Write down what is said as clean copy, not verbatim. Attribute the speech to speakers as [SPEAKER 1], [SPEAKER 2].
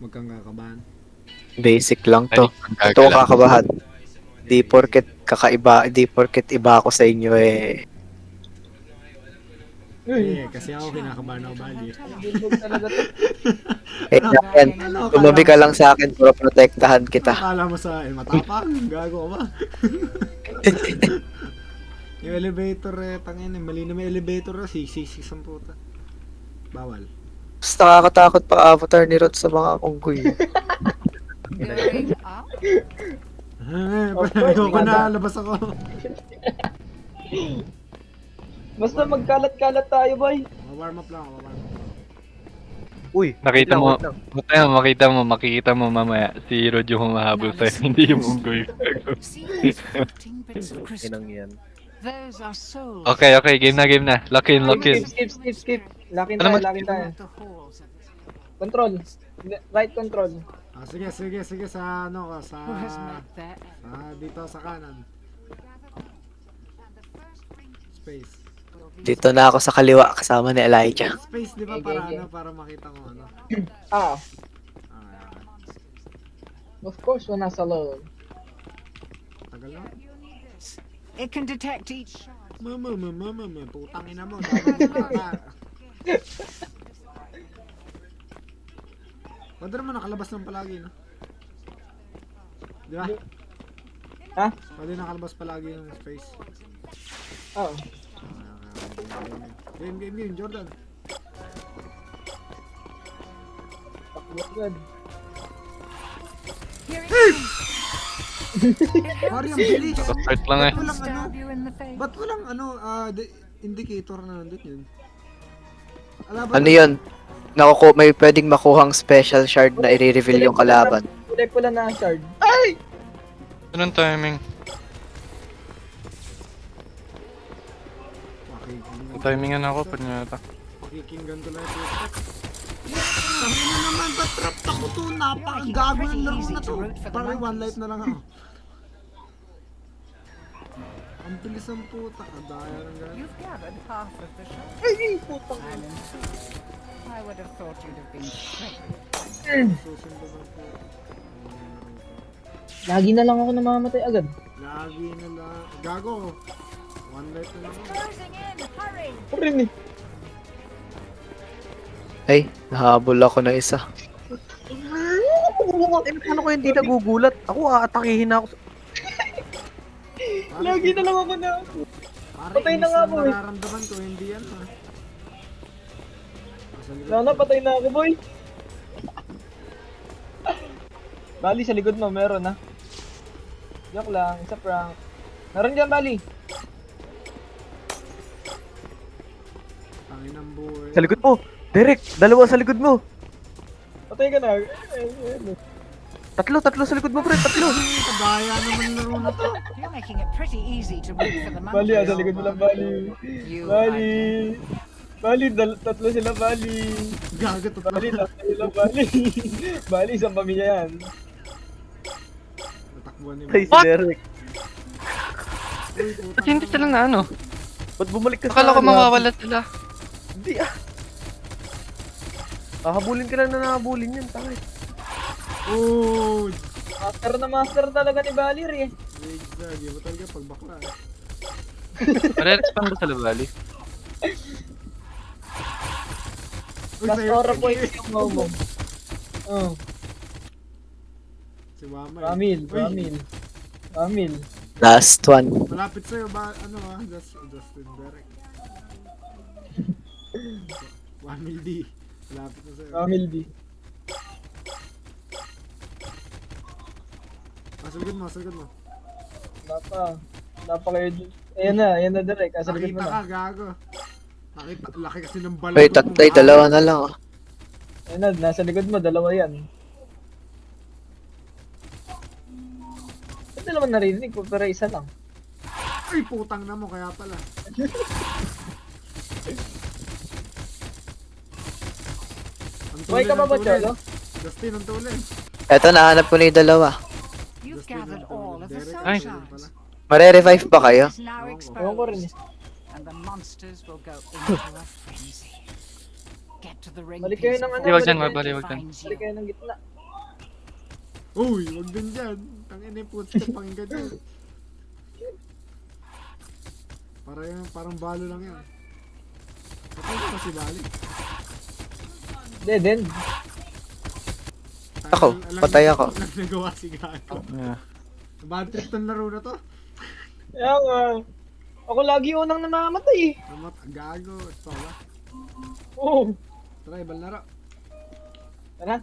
[SPEAKER 1] Huwag kang kakabahan.
[SPEAKER 2] Basic lang to.
[SPEAKER 3] Ay,
[SPEAKER 2] Ito ang kakabahan. Di porket kakaiba, di porket iba ako sa inyo eh.
[SPEAKER 1] Eh, kasi ako kinakabahan ako, Bali.
[SPEAKER 4] Bilbog talaga to.
[SPEAKER 2] Eh, yan. Tumabi ka lang sa akin para protektahan kita.
[SPEAKER 1] Akala mo sa matapang? Gago ka ba? Yung elevator eh, tangin eh. Mali na may elevator na, siksik ang puta. Bawal.
[SPEAKER 2] Mas nakakatakot pa avatar ni Rod sa mga unggoy.
[SPEAKER 5] Going up.
[SPEAKER 1] Ayoko na, labas ako.
[SPEAKER 4] Basta magkalat-kalat tayo, boy.
[SPEAKER 1] Warm up lang ako, warm up.
[SPEAKER 6] Uy,
[SPEAKER 3] Nakita
[SPEAKER 6] wait
[SPEAKER 3] mo,
[SPEAKER 6] lang.
[SPEAKER 3] makikita mo mamaya si Rod yung humahabol sa'yo, hindi yung unggoy.
[SPEAKER 5] See those floating bits of crystal?
[SPEAKER 6] Inang yan.
[SPEAKER 5] Those are souls.
[SPEAKER 3] Okay, game na. Lock in.
[SPEAKER 4] Skip. Lakin
[SPEAKER 3] Ano
[SPEAKER 4] tayo, lakin tayo.
[SPEAKER 5] The halls of this
[SPEAKER 4] Control. Right control.
[SPEAKER 1] Ah, sige, sa ano ka, sa...
[SPEAKER 5] who has met their
[SPEAKER 1] dito sa kanan. Space.
[SPEAKER 2] Dito na ako sa kaliwa kasama ni Elijah.
[SPEAKER 1] Space, di ba, para ano, para makita ko ano.
[SPEAKER 4] Ah,
[SPEAKER 1] Ah,
[SPEAKER 4] of course, when nasa low.
[SPEAKER 1] tagal lang.
[SPEAKER 5] It can detect each shard.
[SPEAKER 1] Putang ina mo. Dapat ka. Pwede naman nakalabas ng palagi, no? Di ba?
[SPEAKER 4] Ha?
[SPEAKER 1] Pwede nakalabas palagi yung space.
[SPEAKER 4] Oh.
[SPEAKER 1] Game, Jordan.
[SPEAKER 4] Good.
[SPEAKER 5] Here it comes.
[SPEAKER 1] Pari, ang bilis.
[SPEAKER 3] Start lang eh.
[SPEAKER 1] Walang ano?
[SPEAKER 5] Stab you in the face.
[SPEAKER 1] Ba't walang ano, indicator na nandun yun?
[SPEAKER 2] Ano yun? May pwedeng makuhang special shard na i-reveal yung kalaban.
[SPEAKER 4] Kulay pula na shard. Ay!
[SPEAKER 3] Anong timing? Timingan ako pa niya ata.
[SPEAKER 1] Pakikinggan ko lang ito. Tangina naman, ba't trap ako to? Napakagago ng laro na to. Parang one life na lang ako. Ang bilis ang puta, kadaya ng gano'n.
[SPEAKER 5] You've gathered half of the shard.
[SPEAKER 4] Ay! Putang.
[SPEAKER 5] Island too. I would have thought you'd have been straight.
[SPEAKER 1] Susunod ang puta.
[SPEAKER 4] Lagi na lang ako namamatay agad.
[SPEAKER 1] Lagi na lang. Gago. One life na lang ako.
[SPEAKER 5] Closing in. Hurry.
[SPEAKER 4] Rin eh.
[SPEAKER 2] Ay, nahabol ako na isa.
[SPEAKER 6] Paano ko hindi nagugulat? Ako aatakihin na ako.
[SPEAKER 4] Lagi na lang ako na.
[SPEAKER 1] Pare,
[SPEAKER 4] Patay na
[SPEAKER 1] inis
[SPEAKER 4] nga
[SPEAKER 1] lang
[SPEAKER 4] ako eh.
[SPEAKER 1] nararamdaman ko, hindi yan ha.
[SPEAKER 4] Sana patay na ako, boy. Bali, sa likod mo, meron ha. Joke lang, isa prank. Meron dyan, Bali.
[SPEAKER 1] Tangin ang buhay.
[SPEAKER 6] Sa likod mo! Derek! Dalawa sa likod mo!
[SPEAKER 4] Patay ka na.
[SPEAKER 6] Tatlo sa likod mo, pre! Tatlo!
[SPEAKER 1] Kadaya naman laro na to.
[SPEAKER 5] You're making it pretty easy to root for the
[SPEAKER 4] Bali,
[SPEAKER 5] monkeys.
[SPEAKER 4] sa likod mo lang, Bali.
[SPEAKER 5] You
[SPEAKER 4] Bali. Bali, tatlo sila, Bali.
[SPEAKER 1] Gago to.
[SPEAKER 4] Bali, tatlo sila, Bali. Bali, isang pamilya yan.
[SPEAKER 1] Natakbuhan ni
[SPEAKER 6] Ay, si
[SPEAKER 3] What?
[SPEAKER 6] Derek.
[SPEAKER 1] Uy, putang
[SPEAKER 3] Ba't hindi sila na ano?
[SPEAKER 6] Ba't bumalik ka
[SPEAKER 3] Akala ko
[SPEAKER 6] akin?
[SPEAKER 3] mawawala sila.
[SPEAKER 6] Hindi ah. Hahabulin ka lang na nahabulin yan, tangay.
[SPEAKER 1] Oh,
[SPEAKER 4] Master talaga ni Bali, eh.
[SPEAKER 1] zigzag. Iba talaga pag bakla eh.
[SPEAKER 3] Mare-respond ba sa Labali?
[SPEAKER 1] Uy,
[SPEAKER 4] Plus
[SPEAKER 1] sa'yo.
[SPEAKER 4] aura points yung momo. Oh,
[SPEAKER 1] Si Wamay.
[SPEAKER 4] Ramil,
[SPEAKER 1] Uy,
[SPEAKER 4] Ramil.
[SPEAKER 2] Last one.
[SPEAKER 1] malapit sa'yo ba, ano ah, Justin Derek. Wamil D. Malapit na sa'yo.
[SPEAKER 4] Ramil D.
[SPEAKER 1] Sa likod mo.
[SPEAKER 4] Napa kayo dun. Ayan na direct. Sa likod mo
[SPEAKER 1] Nakita ka,
[SPEAKER 4] na.
[SPEAKER 1] gago. Nakita, laki kasi ng bala.
[SPEAKER 2] Ay, tatay, dalawa na lang.
[SPEAKER 4] Ayan na, nasa likod mo, dalawa yan. Ba't naman narinig ko, pero isa lang.
[SPEAKER 1] Ay, putang na mo, kaya pala.
[SPEAKER 4] Buhay ka ba ba, Cholo?
[SPEAKER 1] Justin, ang tulin.
[SPEAKER 2] Eto, nahanap ko na yung dalawa.
[SPEAKER 5] You've
[SPEAKER 1] Justin,
[SPEAKER 5] gathered
[SPEAKER 1] ang tulin.
[SPEAKER 5] all of the
[SPEAKER 1] Derek,
[SPEAKER 5] soul
[SPEAKER 3] Ay.
[SPEAKER 1] ang tulin
[SPEAKER 5] shards.
[SPEAKER 1] pala.
[SPEAKER 2] Mare-revive ba kayo?
[SPEAKER 5] Is now
[SPEAKER 4] Ewan ko rin eh.
[SPEAKER 5] exposed, and the monsters will go into a frenzy. Get to the ring
[SPEAKER 4] Balik kayo
[SPEAKER 5] piece
[SPEAKER 4] ng ano,
[SPEAKER 3] Di, wag dyan,
[SPEAKER 5] before
[SPEAKER 3] bali,
[SPEAKER 5] it
[SPEAKER 3] wag dyan.
[SPEAKER 5] finds you.
[SPEAKER 4] Balik kayo ng gitna.
[SPEAKER 1] Uy, wag din dyan. Tangin yung footstep, pakinggan nyo. Parang balo lang yan. Patay ko kasi bali.
[SPEAKER 4] Dead end.
[SPEAKER 2] Ako, patay ako.
[SPEAKER 1] Alam nagawa si Gago.
[SPEAKER 3] Yeah.
[SPEAKER 1] Bad trip tong laro na to.
[SPEAKER 4] Kaya nga. Ako lagi unang namamatay eh.
[SPEAKER 1] Gago. Ito ba?
[SPEAKER 4] Oo.
[SPEAKER 1] Tara, ibang laro.
[SPEAKER 4] Tara.